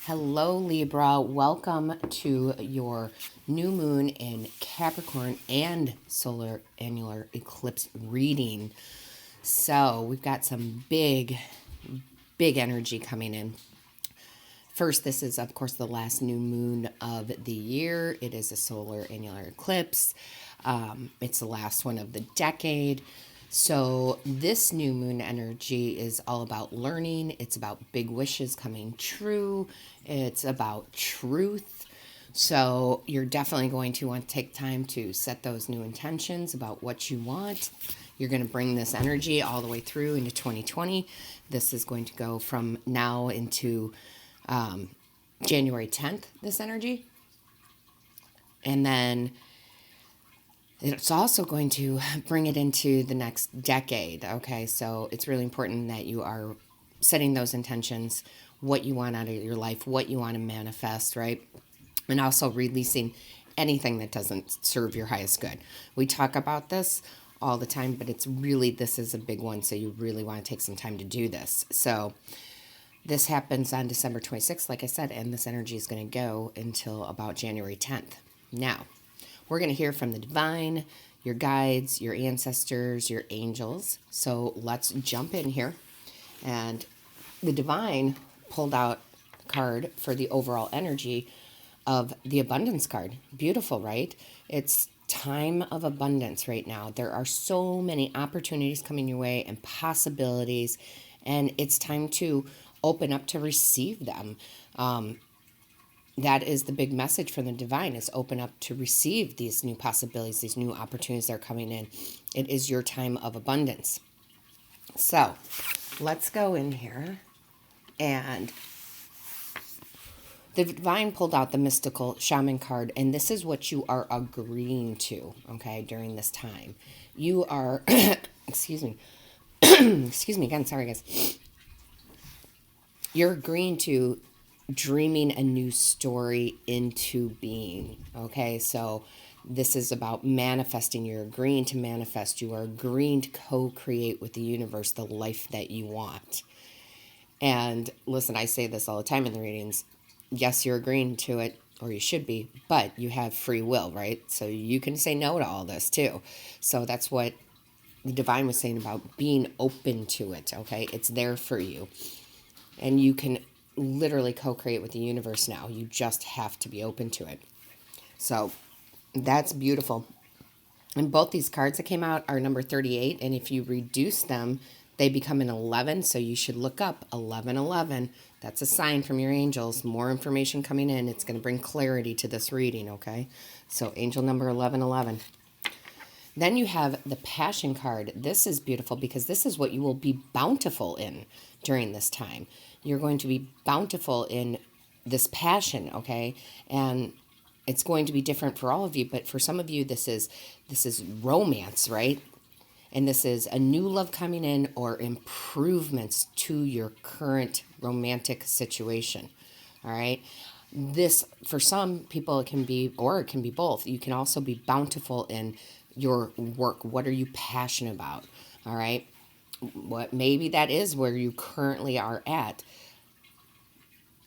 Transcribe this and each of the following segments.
Hello, Libra. Welcome to your new moon in Capricorn and solar annular eclipse reading. So, we've got some big energy coming in. First, this is, of course, the last new moon of the year. It is a solar annular eclipse. It's the last one of the decade. So, this new moon energy is all about learning. It's about big wishes coming true. It's about truth. So, you're definitely going to want to take time to set those new intentions about what you want. You're going to bring this energy all the way through into 2020. This is going to go from now into January 10th, this energy. And then it's also going to bring it into the next decade. Okay, so it's really important that you are setting those intentions, what you want out of your life, what you want to manifest, right? And also releasing anything that doesn't serve your highest good. We talk about this all the time, but this is a big one, so you really want to take some time to do this. So this happens on December 26th, like I said, and this energy is going to go until about January 10th. Now, we're going to hear from the divine, your guides, your ancestors, your angels. So let's jump in here. And the divine pulled out a card for the overall energy of the abundance card. Beautiful, right? It's time of abundance right now. There are so many opportunities coming your way and possibilities, and it's time to open up to receive them. That is the big message from the divine, is open up to receive these new possibilities, these new opportunities that are coming in. It is your time of abundance. So let's go in here. And the divine pulled out the mystical shaman card, and this is what you are agreeing to, okay, during this time. You are, excuse me, excuse me again, sorry guys. You're agreeing to dreaming a new story into being, okay? So this is about manifesting. You're agreeing to manifest. You are agreeing to co-create with the universe the life that you want. And listen, I say this all the time in the readings. Yes, you're agreeing to it, or you should be, but you have free will, right? So you can say no to all this too. So that's what the divine was saying about being open to it, okay? It's there for you. And you can literally co-create with the universe now. You just have to be open to it. So that's beautiful. And both these cards that came out are number 38. And if you reduce them, they become an 11. So you should look up 1111. That's a sign from your angels. More information coming in. It's going to bring clarity to this reading, okay? So angel number 1111. Then you have the passion card. This is beautiful because this is what you will be bountiful in during this time. You're going to be bountiful in this passion, okay? And it's going to be different for all of you, but for some of you, this is romance, right? And this is a new love coming in or improvements to your current romantic situation, all right? This, for some people, it can be both. You can also be bountiful in your work. What are you passionate about? All right. What maybe that is where you currently are at,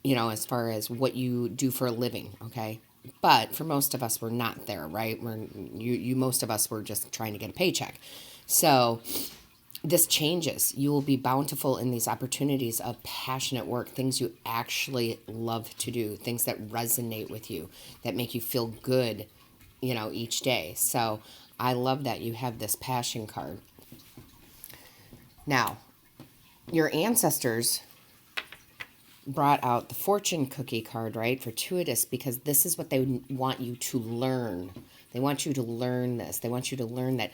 as far as what you do for a living. Okay. But for most of us, we're not there, right? Most of us were just trying to get a paycheck. So this changes. You will be bountiful in these opportunities of passionate work, things you actually love to do, things that resonate with you, that make you feel good, each day. So I love that you have this passion card. Now, your ancestors brought out the fortune cookie card, right? Fortuitous, because this is what they want you to learn. They want you to learn this. They want you to learn that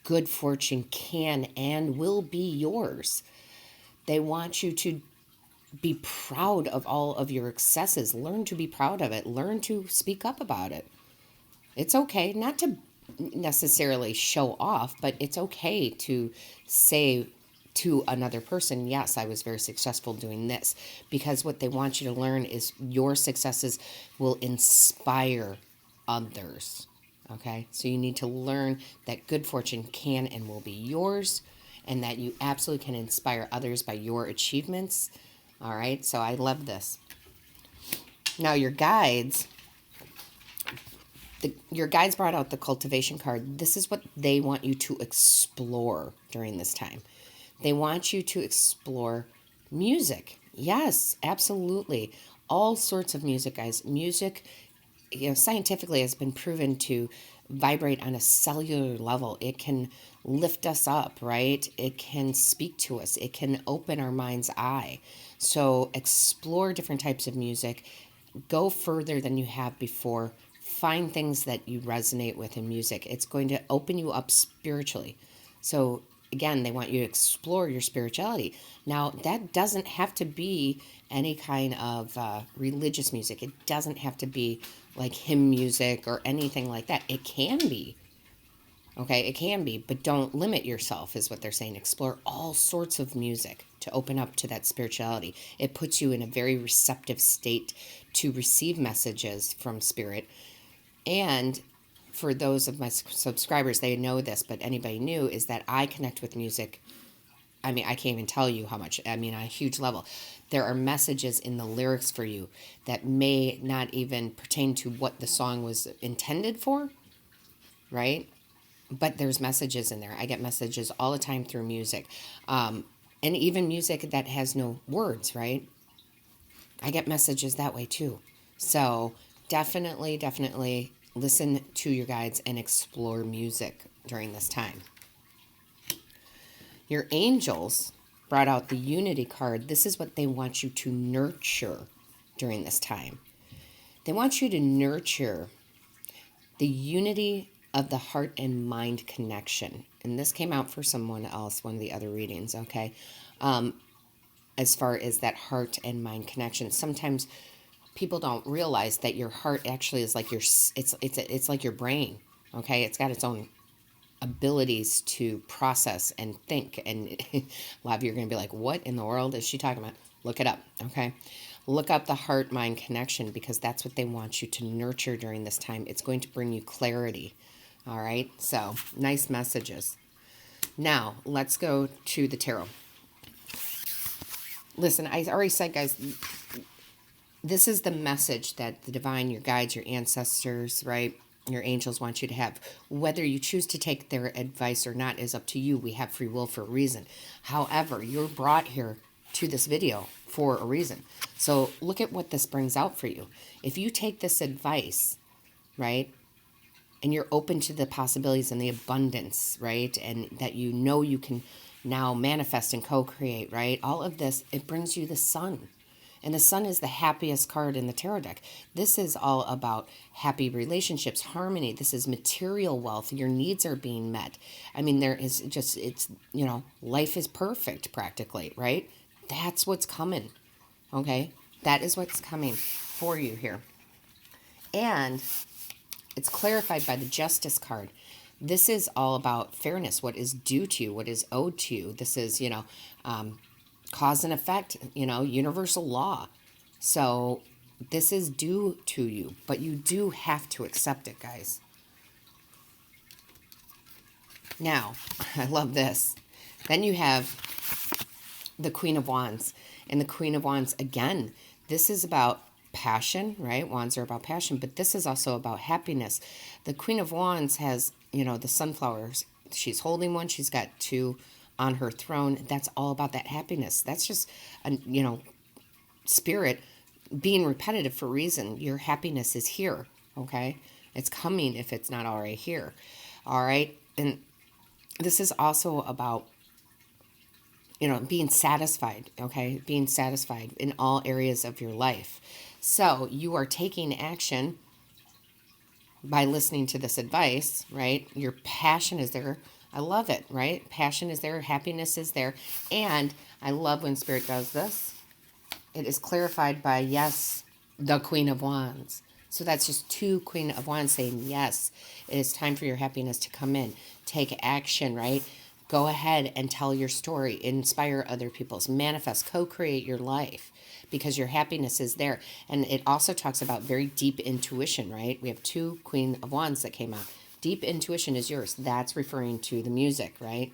good fortune can and will be yours. They want you to be proud of all of your successes. Learn to be proud of it. Learn to speak up about it. It's okay not to necessarily show off, but it's okay to say to another person, yes, I was very successful doing this, because what they want you to learn is your successes will inspire others. Okay, so you need to learn that good fortune can and will be yours, and that you absolutely can inspire others by your achievements. All right, so I love this. Now your guides, your guides brought out the cultivation card. This is what they want you to explore during this time. They want you to explore music. Yes, absolutely. All sorts of music, guys. Music, scientifically has been proven to vibrate on a cellular level. It can lift us up, right? It can speak to us. It can open our mind's eye. So explore different types of music. Go further than you have before. Find things that you resonate with in music. It's going to open you up spiritually. So again, they want you to explore your spirituality. Now, that doesn't have to be any kind of religious music. It doesn't have to be like hymn music or anything like that. It can be. Okay, it can be, but don't limit yourself, is what they're saying. Explore all sorts of music to open up to that spirituality. It puts you in a very receptive state to receive messages from spirit. And for those of my subscribers, they know this, but anybody new, is that I connect with music. I mean, I can't even tell you how much. I mean, on a huge level. There are messages in the lyrics for you that may not even pertain to what the song was intended for, right? But there's messages in there. I get messages all the time through music. And even music that has no words, right? I get messages that way too. So definitely listen to your guides and explore music during this time. Your angels brought out the unity card. This is what they want you to nurture during this time. They want you to nurture the unity of the heart and mind connection. And this came out for someone else, one of the other readings, okay? As far as that heart and mind connection. Sometimes people don't realize that your heart actually is like it's like your brain, okay? It's got its own abilities to process and think. And a lot of you are going to be like, what in the world is she talking about? Look it up, okay? Look up the heart-mind connection, because that's what they want you to nurture during this time. It's going to bring you clarity, all right? So, nice messages. Now, let's go to the tarot. Listen, I already said, guys, this is the message that the divine, your guides, your ancestors, right? Your angels want you to have. Whether you choose to take their advice or not is up to you. We have free will for a reason. However, you're brought here to this video for a reason. So look at what this brings out for you. If you take this advice, right, and you're open to the possibilities and the abundance, right, and that you know you can now manifest and co-create, right, all of this, it brings you the sun. And the sun is the happiest card in the tarot deck. This is all about happy relationships, harmony. This is material wealth. Your needs are being met. I mean, there is just, it's, life is perfect practically, right? That's what's coming, okay? That is what's coming for you here. And it's clarified by the Justice card. This is all about fairness, what is due to you, what is owed to you. This is, cause and effect, universal law. So this is due to you, but you do have to accept it, guys. Now, I love this. Then you have the Queen of Wands. And the Queen of Wands, again, this is about passion, right? Wands are about passion, but this is also about happiness. The Queen of Wands has, the sunflowers. She's holding one. She's got two on her throne. That's all about that happiness. That's just, spirit being repetitive for a reason. Your happiness is here, okay? It's coming if it's not already here, all right? And this is also about, being satisfied, okay? Being satisfied in all areas of your life. So you are taking action by listening to this advice, right? Your passion is there. I love it, right? Passion is there. Happiness is there. And I love when Spirit does this. It is clarified by, yes, the Queen of Wands. So that's just two Queen of Wands saying, yes, it is time for your happiness to come in. Take action, right? Go ahead and tell your story. Inspire other people's. Manifest. Co-create your life. Because your happiness is there. And it also talks about very deep intuition, right? We have two Queen of Wands that came out. Deep intuition is yours. That's referring to the music, right?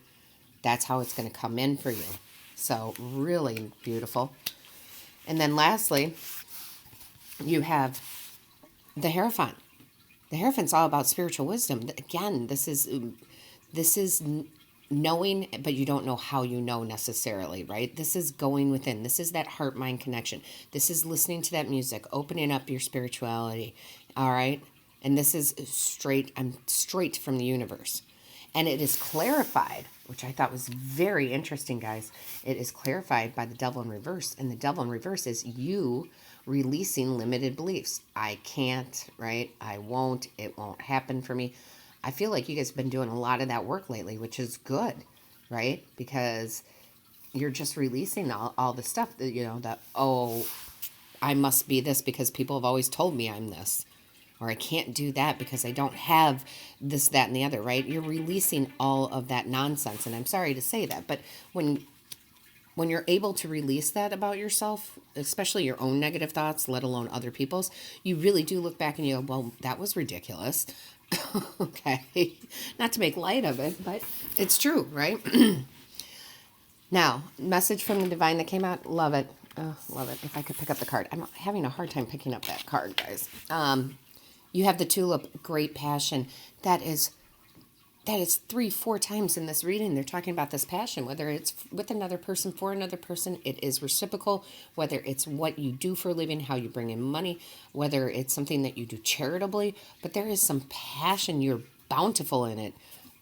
That's how it's going to come in for you. So really beautiful. And then lastly, You have the Hierophant. The Hierophant's all about spiritual wisdom. Again, this is knowing, but you don't know how you know necessarily, right? This is going within. This is that heart-mind connection. This is listening to that music, opening up your spirituality, all right? And this is I'm straight from the universe. And it is clarified, which I thought was very interesting, guys. It is clarified by the Devil in Reverse. And the Devil in Reverse is you releasing limited beliefs. I can't, right? I won't. It won't happen for me. I feel like you guys have been doing a lot of that work lately, which is good, right? Because you're just releasing all the stuff that, that, oh, I must be this because people have always told me I'm this. Or I can't do that because I don't have this, that, and the other, right? You're releasing all of that nonsense. And I'm sorry to say that, but when you're able to release that about yourself, especially your own negative thoughts, let alone other people's, you really do look back and you go, well, that was ridiculous. Okay. Not to make light of it, but it's true, right? Now, message from the divine that came out. Love it. Oh, love it. If I could pick up the card. I'm having a hard time picking up that card, guys. You have the tulip, great passion. That is 3-4 times in this reading. They're talking about this passion, whether it's with another person, for another person, it is reciprocal, whether it's what you do for a living, how you bring in money, whether it's something that you do charitably, but there is some passion. You're bountiful in it,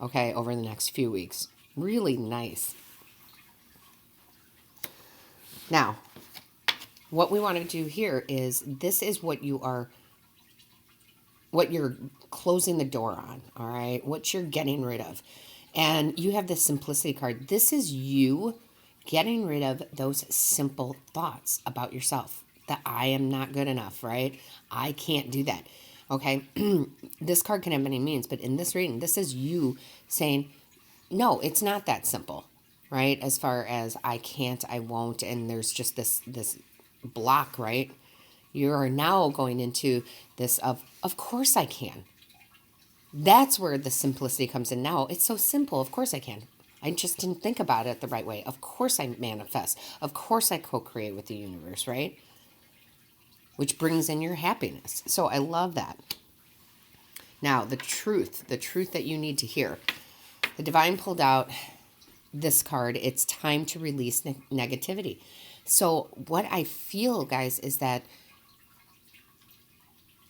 okay, over the next few weeks. Really nice. Now, what we want to do here is, this is what you're closing the door on, all right? What you're getting rid of. And you have the simplicity card. This is you getting rid of those simple thoughts about yourself. That I am not good enough, right? I can't do that, okay? This card can have many meanings, but in this reading, this is you saying, no, it's not that simple, right? As far as I can't, I won't, and there's just this block, right? You are now going into this of course I can. That's where the simplicity comes in now. It's so simple. Of course I can. I just didn't think about it the right way. Of course I manifest. Of course I co-create with the universe, right? Which brings in your happiness. So I love that. Now, the truth that you need to hear. The divine pulled out this card. It's time to release negativity. So what I feel, guys, is that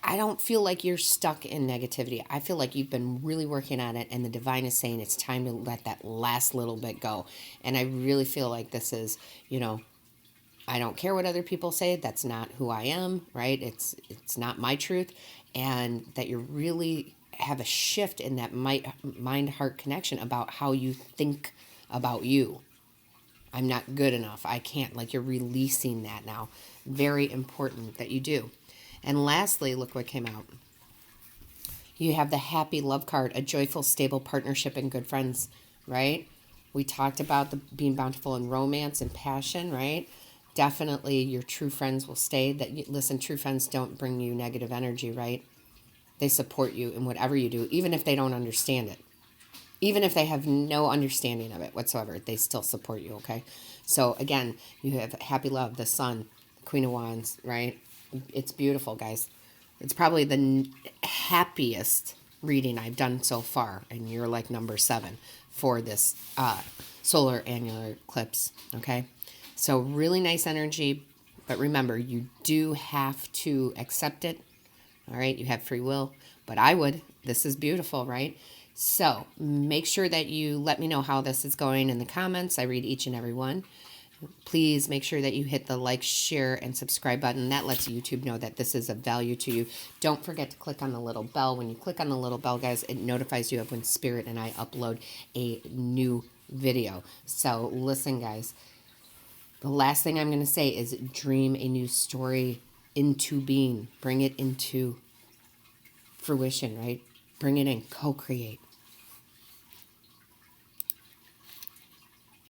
I don't feel like you're stuck in negativity. I feel like you've been really working on it, and the divine is saying it's time to let that last little bit go. And I really feel like this is, I don't care what other people say. That's not who I am, right? It's not my truth. And that you really have a shift in that mind-heart connection about how you think about you. I'm not good enough. I can't. Like, you're releasing that now. Very important that you do. And lastly, look what came out. You have the happy love card, a joyful, stable partnership and good friends, right? We talked about being bountiful in romance and passion, right? Definitely your true friends will stay. Listen, true friends don't bring you negative energy, right? They support you in whatever you do, even if they don't understand it. Even if they have no understanding of it whatsoever, they still support you, okay? So again, you have happy love, the sun, Queen of Wands, right? It's beautiful, guys. It's probably the happiest reading I've done so far, and you're like number 7 for this solar annular eclipse, okay? So really nice energy, but remember, you do have to accept it, all right? You have free will, but I would. This is beautiful, right? So make sure that you let me know how this is going in the comments. I read each and every one. Please make sure that you hit the like, share, and subscribe button. That lets YouTube know that this is of value to you. Don't forget to click on the little bell. When you click on the little bell, guys, it notifies you of when Spirit and I upload a new video. So listen, guys, the last thing I'm going to say is dream a new story into being. Bring it into fruition, right? Bring it in. Co-create.